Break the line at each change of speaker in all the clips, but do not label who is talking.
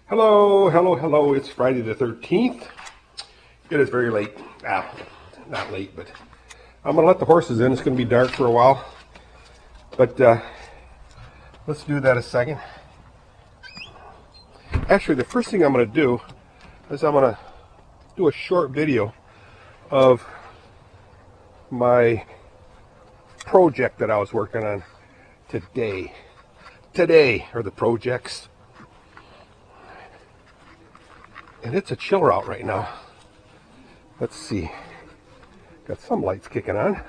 Hello, hello, hello. It's Friday the 13th. It is very late. Not late, but I'm going to let the horses in. It's going to be dark for a while. But let's do that a second. Actually, the first thing I'm going to do is I'm going to do a short video of my project that I was working on today. Or the projects. And it's a chiller out right now. Let's see. Got some lights kicking on.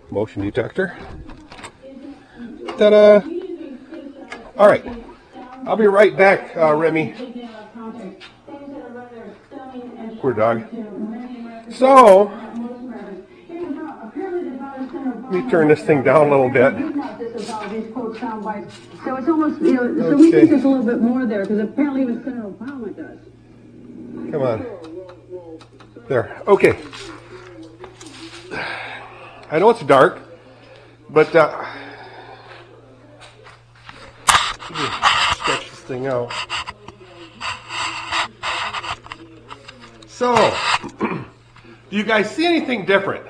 Motion detector. Ta-da! All right. I'll be right back, Remy. Poor dog. So, let me turn this thing down a little bit.
So it's almost, so we think there's a little bit more there because apparently it was Senator Obama does.
Come on. There. Okay. I know it's dark, but stretch this thing out. So, do you guys see anything different?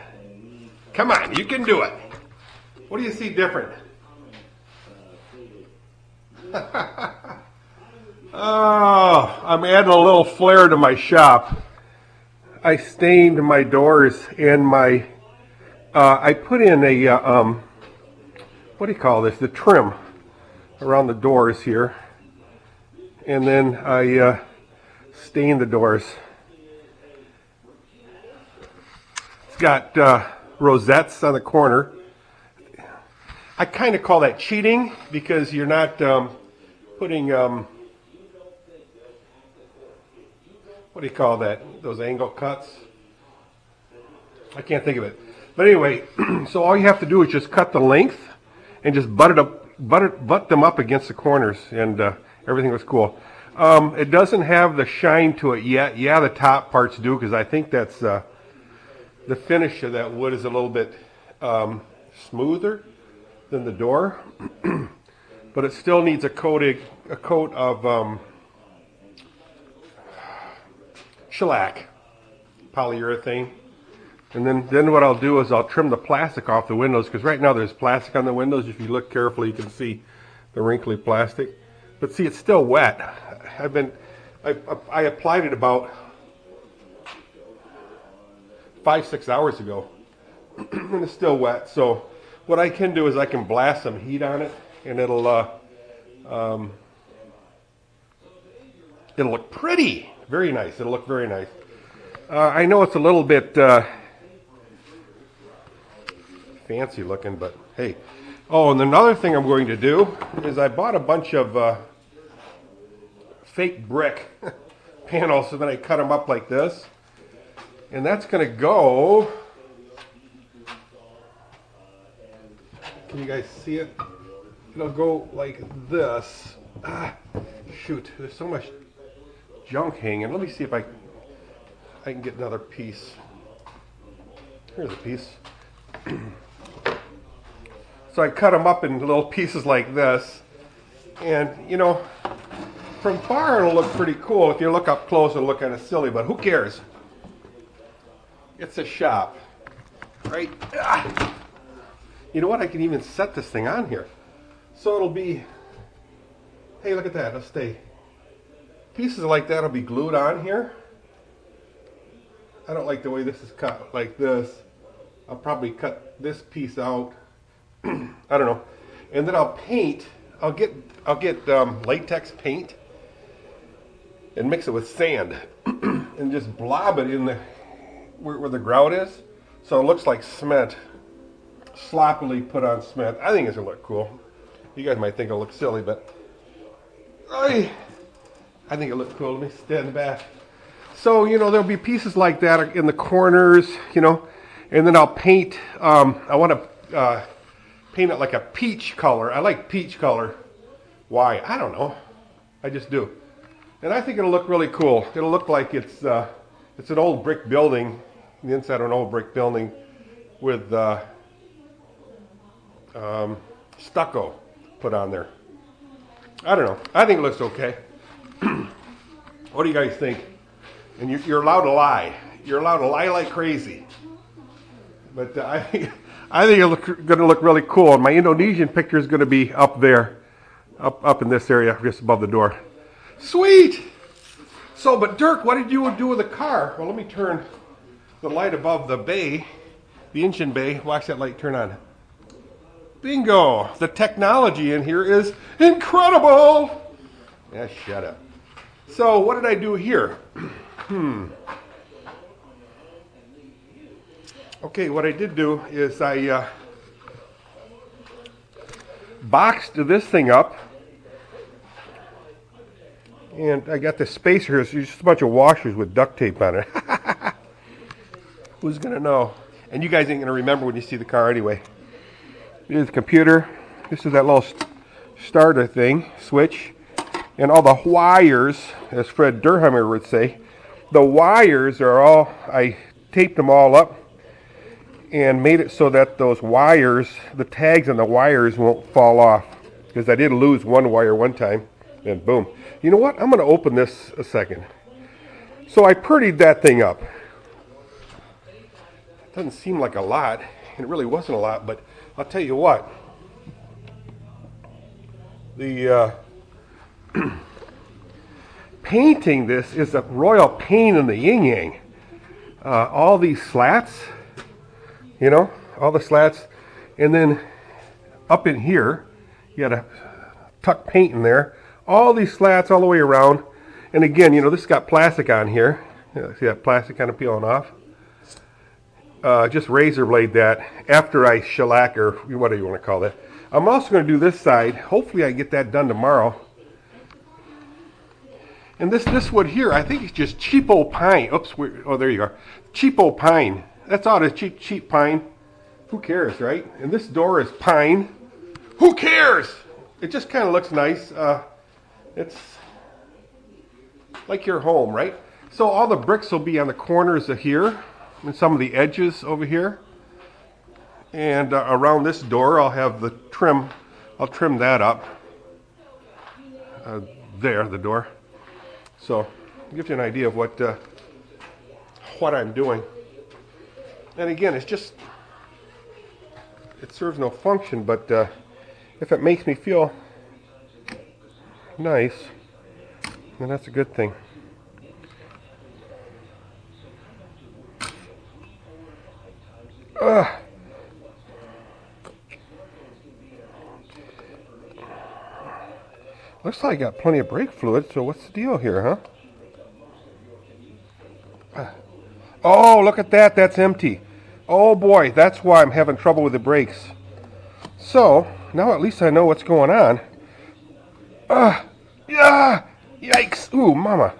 Come on, you can do it. What do you see different? Oh, I'm adding a little flair to my shop. I stained my doors and my, I put in a, what do you call this? The trim around the doors here. And then I stained the doors. It's got rosettes on the corner. I kind of call that cheating because you're not putting, what do you call that? Those angle cuts? I can't think of it. But anyway, so all you have to do is just cut the length and just butt them up against the corners, and everything was cool. It doesn't have the shine to it yet. Yeah, the top parts do, because I think that's the finish of that wood is a little bit smoother than the door, but it still needs a coat of shellac, polyurethane. And then what I'll do is I'll trim the plastic off the windows, because right now there's plastic on the windows. If you look carefully, you can see the wrinkly plastic. But see, it's still wet. I applied it about 5-6 hours ago, and it's still wet. So what I can do is I can blast some heat on it, and it'll look pretty. Very nice. It'll look very nice. I know it's a little bit fancy looking, but hey. Oh, and another thing I'm going to do is I bought a bunch of fake brick panels, so then I cut them up like this. And that's going to go... Can you guys see it? It'll go like this. Shoot, there's so much junk hanging. Let me see if I can get another piece. Here's a piece. So I cut them up in little pieces like this, and you know, from far it'll look pretty cool. If you look up close, it'll look kind of silly, but who cares? It's a shop, right? You know what? I can even set this thing on here, so it'll be. Hey, look at that. It'll stay. Pieces like that will be glued on here. I don't like the way this is cut like this. I'll probably cut this piece out. I don't know. And then I'll paint. I'll get latex paint and mix it with sand and just blob it in the where the grout is, so it looks like cement. Sloppily put on cement. I think it's gonna look cool. You guys might think it'll look silly, but I think it looks cool. Let me stand back. So, you know, there'll be pieces like that in the corners, you know, and then I'll paint, I want to paint it like a peach color. I like peach color. Why? I don't know. I just do. And I think it'll look really cool. It'll look like it's an old brick building, the inside of an old brick building with stucco put on there. I don't know. I think it looks okay. What do you guys think? And you're allowed to lie. You're allowed to lie like crazy. But I think it's going to look really cool. And my Indonesian picture is going to be up there, up in this area, just above the door. Sweet. So, but Dirk, what did you do with the car? Well, let me turn the light above the bay, the engine bay. Watch that light turn on. Bingo! The technology in here is incredible. Yeah, shut up. So, what did I do here? Okay, what I did do is I boxed this thing up, and I got the spacer here. It's just a bunch of washers with duct tape on it. Who's gonna know? And you guys ain't gonna remember when you see the car anyway. Here's the computer. This is that little starter thing, switch, and all the wires, as Fred Durheimer would say. The wires are all, I taped them all up and made it so that those wires, the tags on the wires won't fall off. Because I did lose one wire one time, and boom. You know what? I'm going to open this a second. So I prettied that thing up. Doesn't seem like a lot, and it really wasn't a lot, but I'll tell you what. The painting this is a royal pain in the yin-yang. All these slats, you know, all the slats, and then up in here, you got to tuck paint in there. All these slats all the way around, and again, you know, this got plastic on here. See that plastic kind of peeling off? Just razor blade that after I shellac, or whatever you want to call that. I'm also going to do this side. Hopefully I get that done tomorrow. And this wood here, I think it's just cheapo pine. Oops, oh, there you are. Cheapo pine. That's all it is, cheap pine. Who cares, right? And this door is pine. Who cares? It just kind of looks nice. It's like your home, right? So all the bricks will be on the corners of here and some of the edges over here. And around this door, I'll have the trim. I'll trim that up. There, the door. So, it gives you an idea of what I'm doing. And again, it's just, it serves no function, but if it makes me feel nice, then that's a good thing. Looks like I got plenty of brake fluid, so what's the deal here, huh? Oh, look at that, that's empty. Oh boy, that's why I'm having trouble with the brakes. So, now at least I know what's going on. Yeah, yikes, ooh, mama.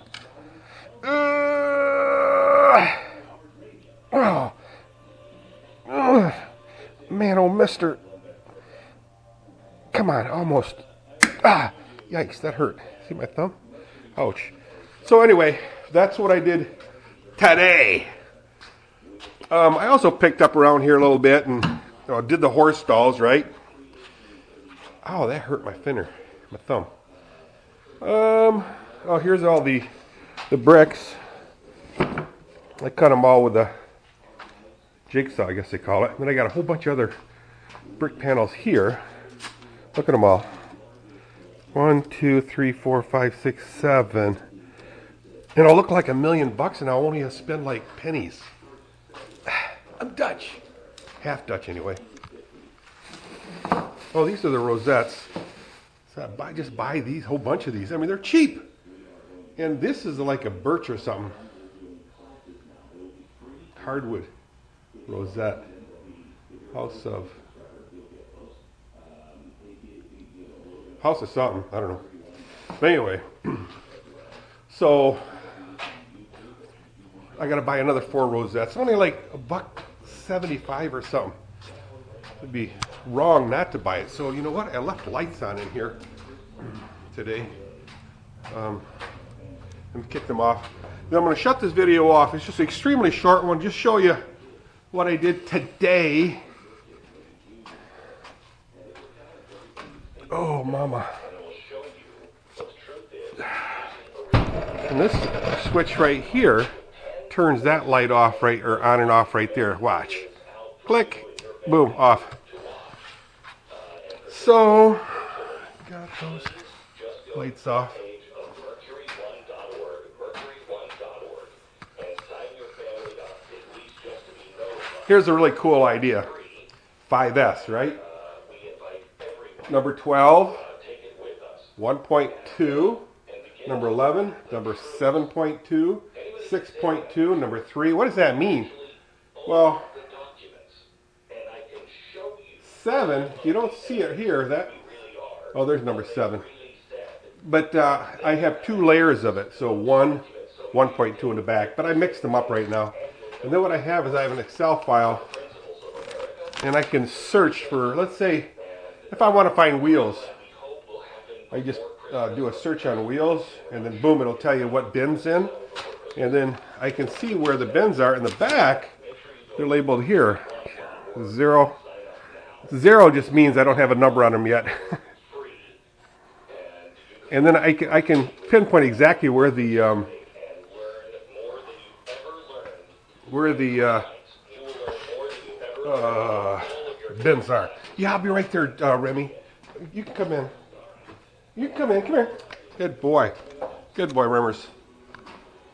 Man, oh mister. Come on, almost. Yikes, that hurt. See my thumb? Ouch. So anyway, that's what I did today. I also picked up around here a little bit and did the horse stalls, right? Oh, that hurt my finger, my thumb. Oh, here's all the bricks. I cut them all with a jigsaw, I guess they call it. And then I got a whole bunch of other brick panels here. Look at them all. 1, 2, 3, 4, 5, 6, 7. And it'll look like $1 million, and I'll only spend like pennies. I'm Dutch. Half Dutch, anyway. Oh, these are the rosettes. So just buy these, whole bunch of these. I mean, they're cheap. And this is like a birch or something. Hardwood rosette. House of something, I don't know. But anyway, so I gotta buy another 4 rosettes. Only like $1.75 or something. It'd be wrong not to buy it. So you know what? I left lights on in here today. And kick them off. Then I'm gonna shut this video off. It's just an extremely short one. Just show you what I did today. Oh, mama. And this switch right here turns that light off right, or on and off right there. Watch. Click. Boom. Off. So, got those lights off. Here's a really cool idea. 5S, right? Number 12, 1.2, number 11, number 7.2, 6.2, number 3. What does that mean? Well, 7, you don't see it here. Oh, there's number 7. But I have 2 layers of it, so 1.2 in the back. But I mixed them up right now. And then what I have is I have an Excel file, and I can search for, let's say, if I want to find wheels, I just do a search on wheels, and then boom, it'll tell you what bin's in. And then I can see where the bins are in the back. They're labeled here. 0. 0 just means I don't have a number on them yet. And then I can pinpoint exactly where the bins are. Yeah, I'll be right there, Remy. You can come in. You can come in. Come here. Good boy. Good boy, Rimmers.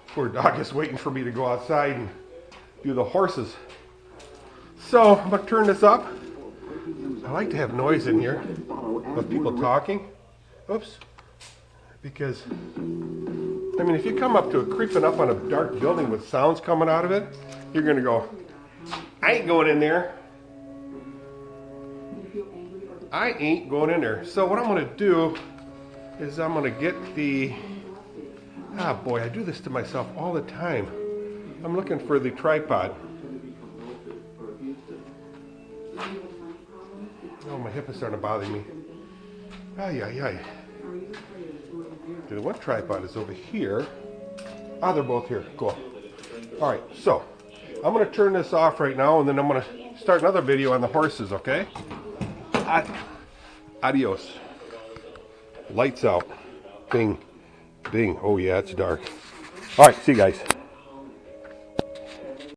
Poor dog is waiting for me to go outside and do the horses. So, I'm going to turn this up. I like to have noise in here of people talking. Oops. Because, I mean, if you come up to creeping up on a dark building with sounds coming out of it, you're going to go, I ain't going in there. I ain't going in there. So what I'm going to do is I'm going to get the, boy, I do this to myself all the time. I'm looking for the tripod. Oh, my hip is starting to bother me. The one tripod is over here. They're both here. Cool. All right, so I'm going to turn this off right now, and then I'm going to start another video on the horses, okay? Adios. Lights out. Bing. Bing. Oh, yeah, it's dark. All right, see you guys.